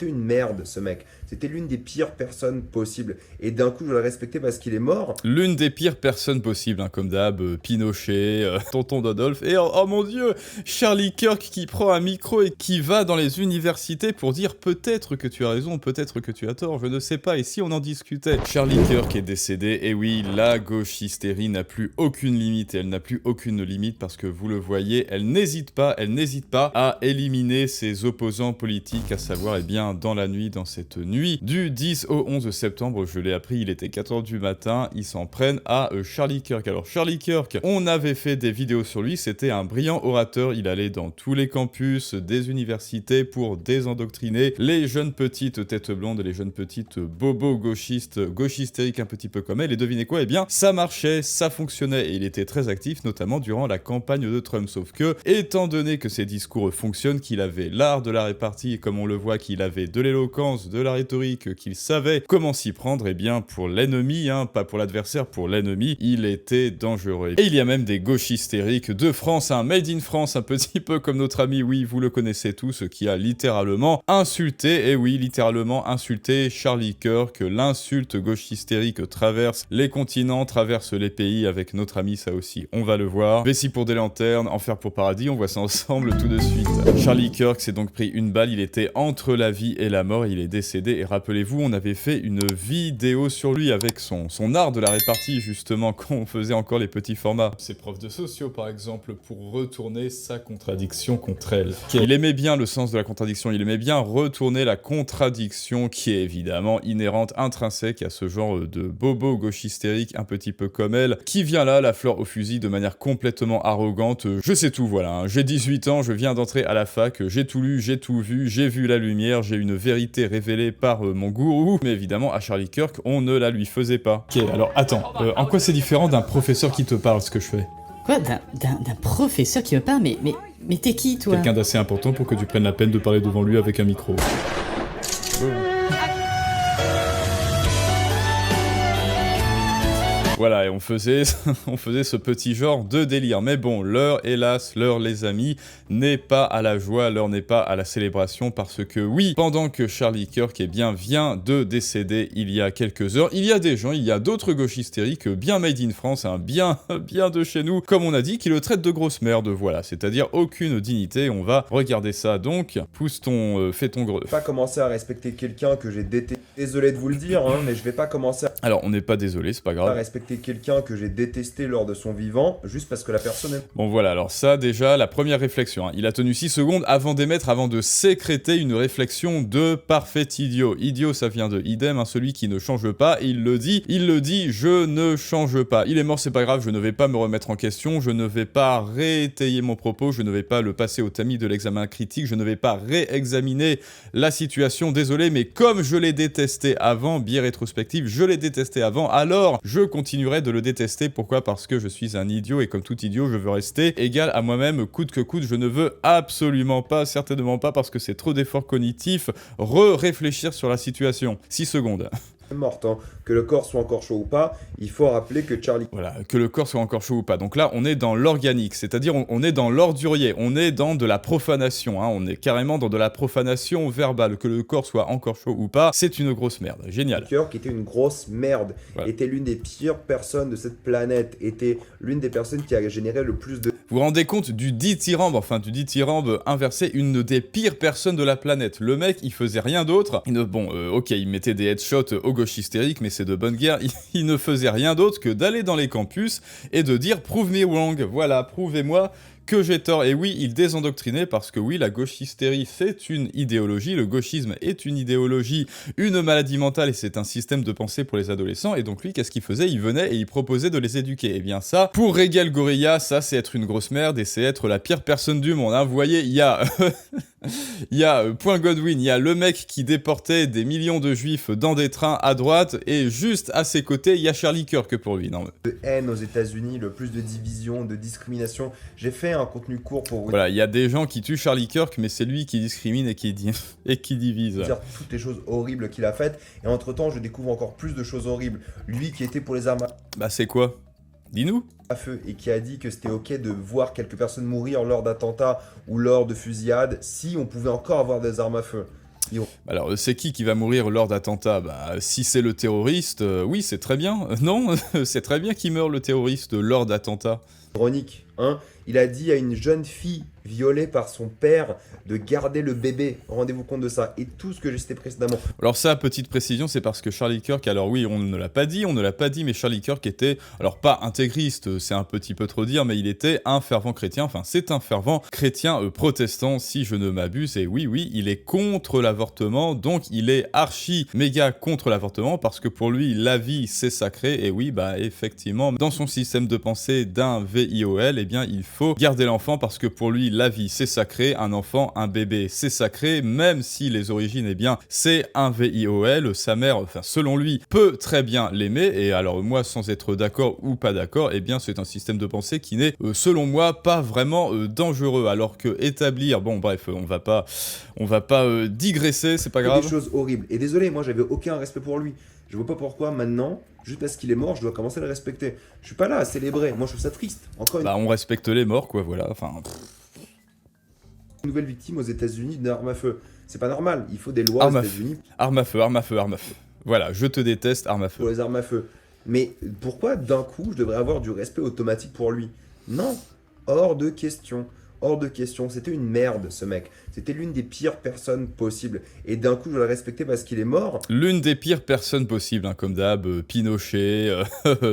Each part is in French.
c'était une merde, ce mec. C'était l'une des pires personnes possibles. Et d'un coup, je l'ai respecté parce qu'il est mort. L'une des pires personnes possibles, hein, comme d'hab, Pinochet, Tonton Dodolphe, et oh mon dieu, Charlie Kirk qui prend un micro et qui va dans les universités pour dire peut-être que tu as raison, peut-être que tu as tort, je ne sais pas, et si on en discutait. Charlie Kirk est décédé, et oui, la gauche hystérie n'a plus aucune limite, et elle n'a plus aucune limite parce que vous le voyez, elle n'hésite pas à éliminer ses opposants politiques, à savoir, eh bien, dans la nuit, dans cette nuit du 10 au 11 septembre, je l'ai appris, il était 4h du matin, ils s'en prennent à Charlie Kirk. Alors Charlie Kirk, on avait fait des vidéos sur lui, c'était un brillant orateur, il allait dans tous les campus des universités pour désendoctriner les jeunes petites têtes blondes, les jeunes petites bobos gauchistes, gauche hystériques un petit peu comme elle, et devinez quoi, eh bien ça marchait, ça fonctionnait, et il était très actif, notamment durant la campagne de Trump, sauf que, étant donné que ses discours fonctionnent, qu'il avait l'art de la répartie, comme on le voit, qu'il avait de l'éloquence, de la rhétorique, qu'il savait comment s'y prendre, eh bien pour l'ennemi, hein, pas pour l'adversaire, pour l'ennemi, il était dangereux. Et il y a même des gauches hystériques de France, un made in France, un petit peu comme notre ami, oui, vous le connaissez tous, qui a littéralement insulté, et oui, littéralement insulté Charlie Kirk. L'insulte gauche hystérique traverse les continents, traverse les pays avec notre ami, ça aussi, on va le voir. Vessie pour des lanternes, enfer pour paradis, on voit ça ensemble tout de suite. Charlie Kirk s'est donc pris une balle, il était entre la vie et la mort, il est décédé, et rappelez-vous, on avait fait une vidéo sur lui avec son art de la répartie, justement, quand on faisait encore les petits formats. Ses profs de sociaux, par exemple, pour retourner sa contradiction contre elle. Il aimait bien le sens de la contradiction, il aimait bien retourner la contradiction qui est évidemment inhérente, intrinsèque à ce genre de bobo gauche hystérique, un petit peu comme elle, qui vient là, la fleur au fusil, de manière complètement arrogante. Je sais tout, voilà, hein. J'ai 18 ans, je viens d'entrer à la fac, j'ai tout lu, j'ai tout vu, j'ai vu la lumière, j'ai une vérité révélée par mon gourou, mais évidemment, à Charlie Kirk, on ne la lui faisait pas. Ok, alors attends, en quoi c'est différent d'un professeur qui te parle, ce que je fais? Quoi, d'un professeur qui me parle? Mais t'es qui, toi? Quelqu'un d'assez important pour que tu prennes la peine de parler devant lui avec un micro. Voilà, et on faisait ce petit genre de délire. Mais bon, l'heure, hélas, l'heure, les amis, n'est pas à la joie, l'heure n'est pas à la célébration, parce que oui, pendant que Charlie Kirk, eh bien, vient de décéder il y a quelques heures, il y a des gens, il y a d'autres gauches hystériques, bien made in France, hein, bien de chez nous, comme on a dit, qui le traitent de grosse merde, voilà, c'est-à-dire aucune dignité. On va regarder ça, donc, fais ton greu. Pas commencer à respecter quelqu'un que j'ai détesté. Désolé de vous le dire, hein, mais je vais pas commencer Alors, on n'est pas désolé, c'est pas grave. à respecter quelqu'un que j'ai détesté lors de son vivant, juste parce que la personne est... Bon voilà, alors ça déjà, la première réflexion, hein. Il a tenu 6 secondes avant d'émettre, avant de sécréter une réflexion de parfait idiot. Idiot, ça vient de idem, hein, celui qui ne change pas, et il le dit, je ne change pas. Il est mort, c'est pas grave, je ne vais pas me remettre en question, je ne vais pas réétayer mon propos, je ne vais pas le passer au tamis de l'examen critique, je ne vais pas réexaminer la situation, désolé, mais comme je l'ai détesté avant, biais rétrospective, je l'ai détesté avant, alors je continuerai de le détester. Pourquoi? Parce que je suis un idiot, et comme tout idiot, je veux rester égal à moi-même, coûte que coûte. Je ne veux absolument pas, certainement pas, parce que c'est trop d'efforts cognitifs, réfléchir sur la situation. 6 secondes. morte, hein. Que le corps soit encore chaud ou pas, il faut rappeler que Charlie... Voilà, que le corps soit encore chaud ou pas. Donc là, on est dans l'organique, c'est-à-dire on est dans l'ordurier, on est dans de la profanation, hein. On est carrément dans de la profanation verbale. Que le corps soit encore chaud ou pas, c'est une grosse merde. Génial. Kirk était une grosse merde, voilà. Était l'une des pires personnes de cette planète, était l'une des personnes qui a généré le plus de... Vous vous rendez compte du dithyrambe, enfin du dithyrambe inversé, une des pires personnes de la planète. Le mec, il faisait rien d'autre. Ok, il mettait des headshots aux gauches hystériques, mais c'est de bonne guerre. Il ne faisait rien d'autre que d'aller dans les campus et de dire « Prove me wrong ». Voilà, prouvez-moi que j'ai tort. Et oui, il désendoctrinait parce que oui, la gauche hystérie, c'est une idéologie, le gauchisme est une idéologie, une maladie mentale, et c'est un système de pensée pour les adolescents. Et donc lui, qu'est-ce qu'il faisait? Il venait et il proposait de les éduquer. Et bien ça, pour Regal Gorilla, ça c'est être une grosse merde et c'est être la pire personne du monde, hein. Vous voyez, il y a... Il y a Point Godwin, il y a le mec qui déportait des millions de juifs dans des trains à droite, et juste à ses côtés, il y a Charlie Kirk pour lui. Non, de haine aux États-Unis, le plus de division, de discrimination. J'ai fait un contenu court pour vous voilà, il y a des gens qui tuent Charlie Kirk, mais c'est lui qui discrimine et qui divise. dire toutes les choses horribles qu'il a faites, et entre-temps, je découvre encore plus de choses horribles. Lui qui était pour les armes Bah c'est quoi? Dis-nous. à feu, et qui a dit que c'était ok de voir quelques personnes mourir lors d'attentats ou lors de fusillades, si on pouvait encore avoir des armes à feu. Alors, c'est qui va mourir lors d'attentats? Bah, si c'est le terroriste, oui, c'est très bien. Non, c'est très bien qu'il meure le terroriste lors d'attentats. Ironique, hein. Il a dit à une jeune fille violée par son père de garder le bébé. Rendez-vous compte de ça. Et tout ce que j'ai cité précédemment. Alors ça, petite précision, c'est parce que Charlie Kirk, alors oui, on ne l'a pas dit, mais Charlie Kirk était, alors pas intégriste, c'est un petit peu trop dire, mais il était un fervent chrétien, enfin c'est un fervent chrétien protestant, si je ne m'abuse, et oui, il est contre l'avortement, donc il est archi méga contre l'avortement, parce que pour lui, la vie c'est sacré, et oui, bah effectivement, dans son système de pensée d'un VIOL, eh bien il faut garder l'enfant, parce que pour lui, la vie c'est sacré, un enfant, un bébé c'est sacré, même si les origines, eh bien c'est un VIOL, sa mère, enfin selon lui, peut très bien l'aimer, et alors moi, sans être d'accord ou pas d'accord, eh bien c'est un système de pensée qui n'est, selon moi, pas vraiment dangereux, alors que établir, bon bref, on va pas digresser, c'est pas grave. Des choses horribles. Et désolé, moi j'avais aucun respect pour lui. Je vois pas pourquoi maintenant, juste parce qu'il est mort, je dois commencer à le respecter. Je suis pas là à célébrer. Moi je trouve ça triste. Encore une Bah on respecte les morts, quoi, voilà, enfin... nouvelle victime aux États-Unis d'armes à feu. C'est pas normal. Il faut des lois aux États-Unis. Arme à feu. Voilà, je te déteste, arme à feu. Pour les armes à feu. Mais pourquoi d'un coup je devrais avoir du respect automatique pour lui? Non, hors de question. Hors de question. C'était une merde ce mec. C'était l'une des pires personnes possibles. Et d'un coup je dois le respecter parce qu'il est mort. L'une des pires personnes possibles, hein, comme d'hab, Pinochet,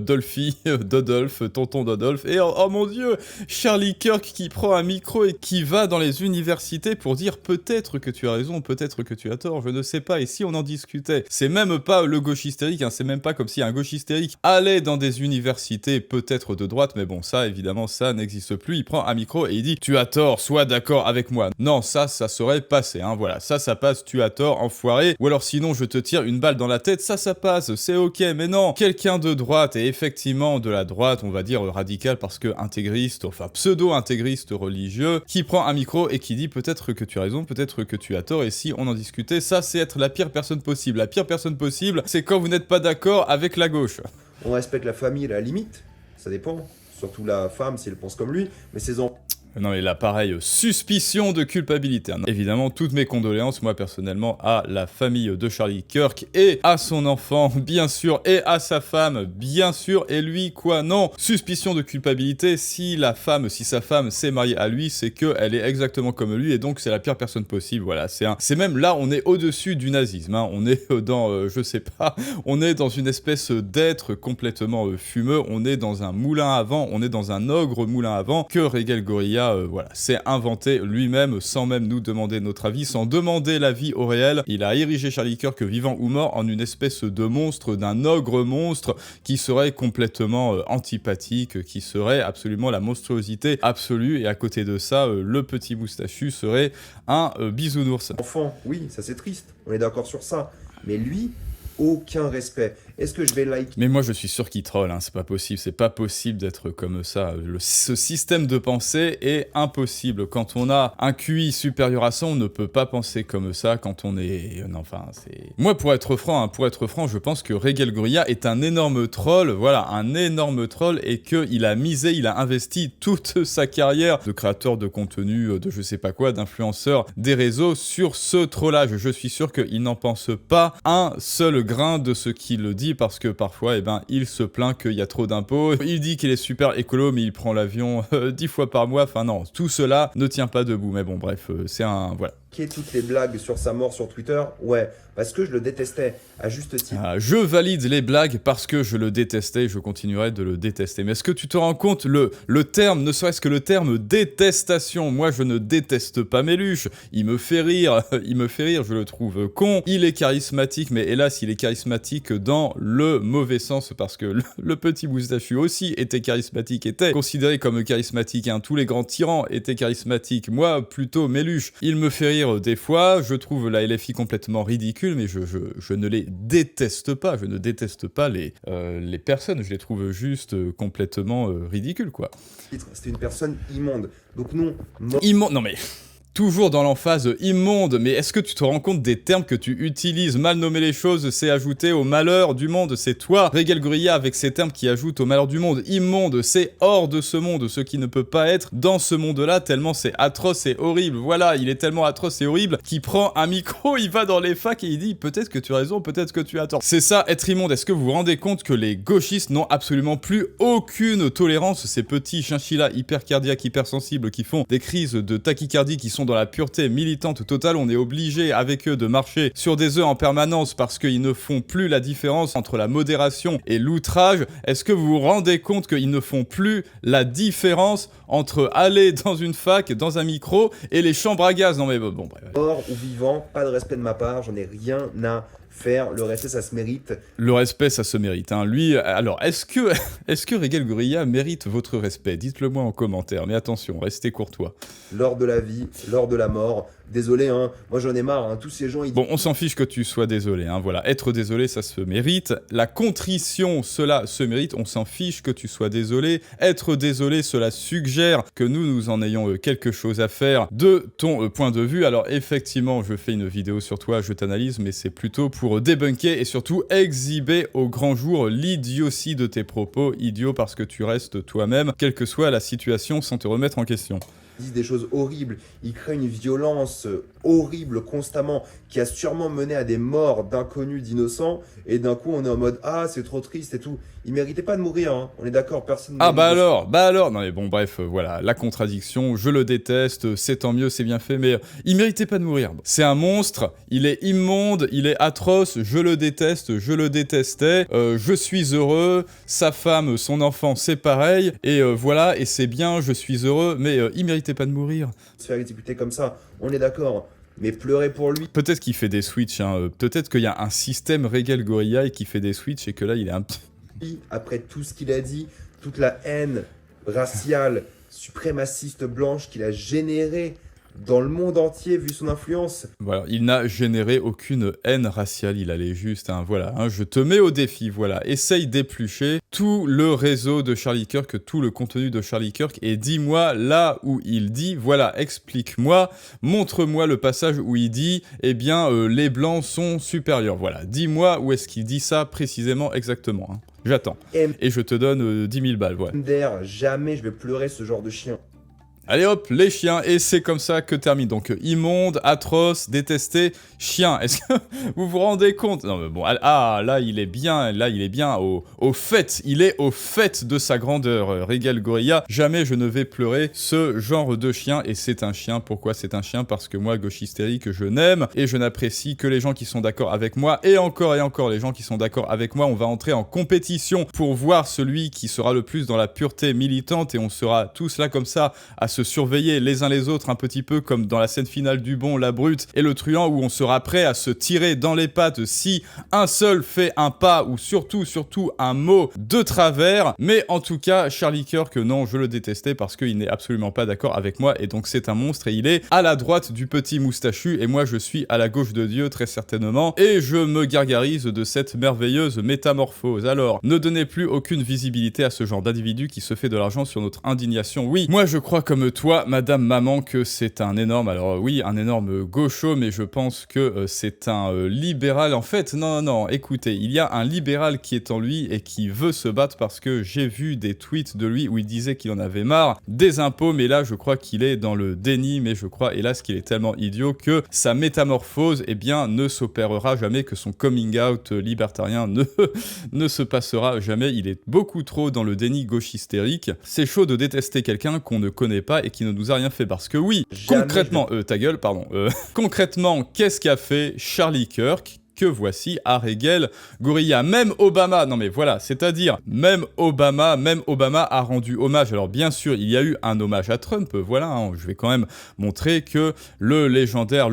Dolphy, Dodolphe, tonton Dodolphe, et oh mon dieu, Charlie Kirk qui prend un micro et qui va dans les universités pour dire peut-être que tu as raison, peut-être que tu as tort, je ne sais pas, et si on en discutait? C'est même pas le gauche hystérique, hein, c'est même pas comme si un gauche hystérique allait dans des universités peut-être de droite, mais bon, ça évidemment, ça n'existe plus, il prend un micro et il dit tu as tort, sois d'accord avec moi. Non, ça serait passé, hein, voilà, ça passe, tu as tort, enfoiré, ou alors sinon je te tire une balle dans la tête, ça passe, c'est ok, mais non, quelqu'un de droite, et effectivement de la droite, on va dire radicale, parce que intégriste, enfin pseudo-intégriste religieux, qui prend un micro et qui dit peut-être que tu as raison, peut-être que tu as tort, et si on en discutait, ça c'est être la pire personne possible. La pire personne possible, c'est quand vous n'êtes pas d'accord avec la gauche. On respecte la famille à la limite, ça dépend. Surtout la femme si elle pense comme lui, mais ses enfants. Non mais là pareil, suspicion de culpabilité. Hein. Évidemment, toutes mes condoléances, moi personnellement, à la famille de Charlie Kirk et à son enfant, bien sûr, et à sa femme, bien sûr, et lui, quoi, non. Suspicion de culpabilité, si sa femme s'est mariée à lui, c'est qu'elle est exactement comme lui, et donc c'est la pire personne possible, voilà. C'est même là, on est au-dessus du nazisme, hein. On est dans, je sais pas, on est dans une espèce d'être complètement fumeux, on est dans un moulin à vent, on est dans un ogre moulin à vent que Régel Gorilla voilà, s'est inventé lui-même sans même nous demander notre avis, sans demander l'avis au réel. Il a érigé Charlie Kirk, vivant ou mort, en une espèce de monstre, d'un ogre monstre qui serait complètement antipathique, qui serait absolument la monstruosité absolue, et à côté de ça, le petit moustachu serait un bisounours. Enfant, oui, ça c'est triste, on est d'accord sur ça. Mais lui, aucun respect. Est-ce que je vais liker? Mais moi je suis sûr qu'il troll, hein, c'est pas possible d'être comme ça. Ce système de pensée est impossible. Quand on a un QI supérieur à ça, on ne peut pas penser comme ça quand on est... Non, enfin, c'est... Moi pour être franc, je pense que Régel Gorilla est un énorme troll, voilà, un énorme troll, et qu'il a investi toute sa carrière de créateur de contenu, de je sais pas quoi, d'influenceur des réseaux sur ce trollage. Je suis sûr qu'il n'en pense pas un seul grain de ce qu'il dit, parce que parfois, eh ben, il se plaint qu'il y a trop d'impôts, il dit qu'il est super écolo, mais il prend l'avion 10 fois par mois, enfin non, tout cela ne tient pas debout, mais bon, bref, c'est un... voilà. Toutes les blagues sur sa mort sur Twitter, ouais, parce que je le détestais, à juste titre. Je valide les blagues parce que je le détestais et je continuerai de le détester. Mais est-ce que tu te rends compte, le terme, ne serait-ce que le terme détestation, moi je ne déteste pas Méluche, il me fait rire, je le trouve con, il est charismatique, mais hélas il est charismatique dans le mauvais sens, parce que le petit moustachu aussi était charismatique, était considéré comme charismatique, hein. Tous les grands tyrans étaient charismatiques, moi plutôt Méluche, il me fait rire des fois, je trouve la LFI complètement ridicule, mais je ne les déteste pas, je ne déteste pas les personnes, je les trouve juste complètement ridicules, quoi. C'était une personne immonde, donc non... Immonde, non mais... Toujours dans l'emphase immonde, mais est-ce que tu te rends compte des termes que tu utilises? Mal nommer les choses, c'est ajouter au malheur du monde, c'est toi, Regal Gorilla, avec ces termes qui ajoutent au malheur du monde. Immonde, c'est hors de ce monde, ce qui ne peut pas être dans ce monde-là, tellement c'est atroce et horrible. Voilà, il est tellement atroce et horrible qu'il prend un micro, il va dans les facs et il dit peut-être que tu as raison, peut-être que tu as tort. C'est ça, être immonde. Est-ce que vous vous rendez compte que les gauchistes n'ont absolument plus aucune tolérance, ces petits chinchillas hyper cardiaques, hypersensibles qui font des crises de tachycardie, qui sont dans la pureté militante totale? On est obligé avec eux de marcher sur des œufs en permanence parce qu'ils ne font plus la différence entre la modération et l'outrage. Est-ce que vous vous rendez compte qu'ils ne font plus la différence entre aller dans une fac, dans un micro et les chambres à gaz? Non mais bon, bref. Mort ou vivant, pas de respect de ma part, j'en ai rien à faire. Le respect, ça se mérite. Le respect, ça se mérite. Hein. Lui, alors, est-ce que Regal Gorilla mérite votre respect? Dites-le moi en commentaire. Mais attention, restez courtois. Lors de la vie, lors de la mort. Désolé, hein, moi j'en ai marre, hein, tous ces gens... Bon, on s'en fiche que tu sois désolé, hein, voilà. Être désolé, ça se mérite. La contrition, cela se mérite. On s'en fiche que tu sois désolé. Être désolé, cela suggère que nous en ayons quelque chose à faire de ton point de vue. Alors, effectivement, je fais une vidéo sur toi, je t'analyse, mais c'est plutôt pour débunker et surtout exhiber au grand jour l'idiotie de tes propos. Idiot parce que tu restes toi-même, quelle que soit la situation, sans te remettre en question. Ils disent des choses horribles, ils créent une violence horrible constamment qui a sûrement mené à des morts d'inconnus, d'innocents, et d'un coup on est en mode ah c'est trop triste et tout. Ils méritaient pas de mourir, hein. On est d'accord, personne. Ah bah alors, non mais bon bref, voilà, la contradiction, je le déteste, c'est tant mieux, c'est bien fait, mais il méritait pas de mourir. C'est un monstre, il est immonde, il est atroce, je le déteste, je le détestais, je suis heureux, sa femme, son enfant, c'est pareil, et voilà, et c'est bien, je suis heureux, mais il méritait pas de mourir. Se faire exécuter comme ça, on est d'accord. Mais pleurer pour lui. Peut-être qu'il fait des switches, hein. Peut-être qu'il y a un système Regal Gorilla et qui fait des switches et que là il est un petit... Après tout ce qu'il a dit, toute la haine raciale, suprémaciste blanche qu'il a générée dans le monde entier vu son influence. Voilà, il n'a généré aucune haine raciale, il allait juste, hein, voilà, hein, je te mets au défi, voilà, essaye d'éplucher tout le réseau de Charlie Kirk, tout le contenu de Charlie Kirk, et dis-moi là où il dit, voilà, explique-moi, montre-moi le passage où il dit, eh bien, les blancs sont supérieurs, voilà, dis-moi où est-ce qu'il dit ça précisément, exactement, hein. J'attends, et je te donne 10 000 balles, voilà. Jamais je vais pleurer ce genre de chien. Allez hop, les chiens, et c'est comme ça que termine. Donc immonde, atroce, détesté, chien. Est-ce que vous vous rendez compte? Non mais bon, ah là il est bien, au fait, il est au fait de sa grandeur, Regal Gorilla. Jamais je ne vais pleurer ce genre de chien, et c'est un chien. Pourquoi c'est un chien? Parce que moi, gauche hystérique, je n'aime, et je n'apprécie que les gens qui sont d'accord avec moi, et encore les gens qui sont d'accord avec moi. On va entrer en compétition pour voir celui qui sera le plus dans la pureté militante, et on sera tous là comme ça, à se surveiller les uns les autres un petit peu comme dans la scène finale du Bon, la Brute et le Truand, où on sera prêt à se tirer dans les pattes si un seul fait un pas ou surtout un mot de travers. Mais en tout cas, Charlie Kirk, non, je le détestais parce qu'il n'est absolument pas d'accord avec moi, et donc c'est un monstre, et il est à la droite du petit moustachu et moi je suis à la gauche de Dieu très certainement, et je me gargarise de cette merveilleuse métamorphose. Alors, ne donnez plus aucune visibilité à ce genre d'individu qui se fait de l'argent sur notre indignation. Oui, moi je crois comme toi, Madame Maman, que c'est un énorme, alors oui, un énorme gaucho, mais je pense que c'est un libéral. En fait, non, écoutez, il y a un libéral qui est en lui et qui veut se battre, parce que j'ai vu des tweets de lui où il disait qu'il en avait marre des impôts, mais là, je crois qu'il est dans le déni, mais je crois, hélas, qu'il est tellement idiot que sa métamorphose, eh bien, ne s'opérera jamais, que son coming out libertarien ne se passera jamais. Il est beaucoup trop dans le déni gauche hystérique. C'est chaud de détester quelqu'un qu'on ne connaît pas et qui ne nous a rien fait, parce que oui, concrètement, ta gueule, pardon, concrètement, qu'est-ce qu'a fait Charlie Kirk que voici à Regal Gorilla? Même Obama, non mais voilà, c'est-à-dire même Obama a rendu hommage. Alors bien sûr, il y a eu un hommage à Trump, voilà, hein, je vais quand même montrer que le légendaire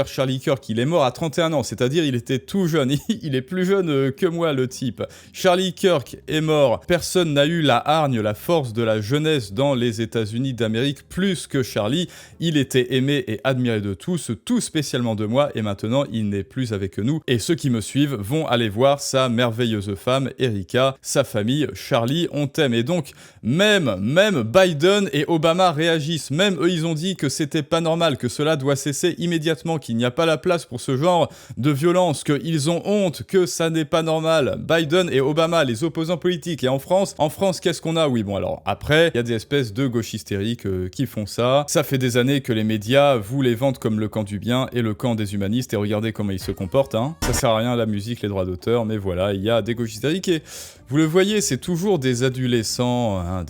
Charlie Kirk, il est mort à 31 ans, c'est-à-dire il était tout jeune, il est plus jeune que moi le type. Charlie Kirk est mort, personne n'a eu la hargne, la force de la jeunesse dans les États-Unis d'Amérique plus que Charlie. Il était aimé et admiré de tous, tout spécialement de moi, et maintenant il n'est plus avec avec nous, et ceux qui me suivent vont aller voir sa merveilleuse femme, Erika, sa famille, Charlie, on t'aime. Et donc, même Biden et Obama réagissent, même eux ils ont dit que c'était pas normal, que cela doit cesser immédiatement, qu'il n'y a pas la place pour ce genre de violence, qu'ils ont honte, que ça n'est pas normal. Biden et Obama, les opposants politiques. Et en France, qu'est-ce qu'on a? Oui, bon alors, après, il y a des espèces de gauches hystériques qui font ça. Ça fait des années que les médias vous les vendent comme le camp du bien et le camp des humanistes, et regardez comment ils se comportent, hein. Ça sert à rien la musique, les droits d'auteur, mais voilà, il y a des gauches hystériques, et vous le voyez, c'est toujours des adolescents, hein,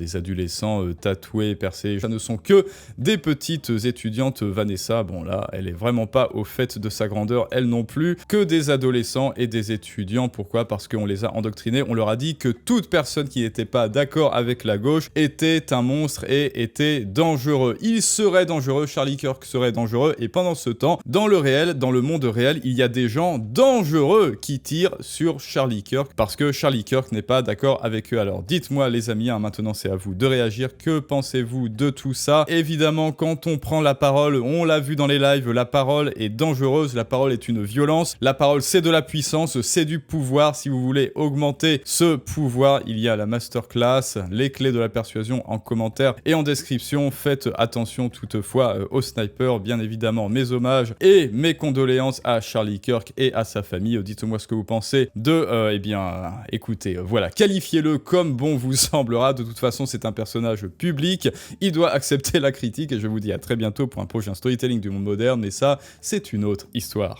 tatoués, percés. Ça ne sont que des petites étudiantes. Vanessa, bon là, elle est vraiment pas au fait de sa grandeur, elle non plus, que des adolescents et des étudiants. Pourquoi? Parce qu'on les a endoctrinés, on leur a dit que toute personne qui n'était pas d'accord avec la gauche était un monstre et était dangereux. Il serait dangereux, Charlie Kirk serait dangereux, et pendant ce temps, dans le réel, dans le monde réel, il y a des gens dangereux qui tirent sur Charlie Kirk, parce que Charlie Kirk n'est pas d'accord avec eux. Alors dites-moi les amis, hein, maintenant c'est à vous de réagir, que pensez-vous de tout ça? Évidemment, quand on prend la parole, on l'a vu dans les lives, la parole est dangereuse, la parole est une violence, la parole c'est de la puissance, c'est du pouvoir. Si vous voulez augmenter ce pouvoir, il y a la masterclass, les clés de la persuasion en commentaire et en description. Faites attention toutefois au sniper, bien évidemment mes hommages et mes condoléances à Charlie Kirk et à sa famille. Dites-moi ce que vous pensez de, écoutez, voilà, qualifiez-le comme bon vous semblera. De toute façon, c'est un personnage public, il doit accepter la critique, et je vous dis à très bientôt pour un prochain storytelling du monde moderne, mais ça, c'est une autre histoire.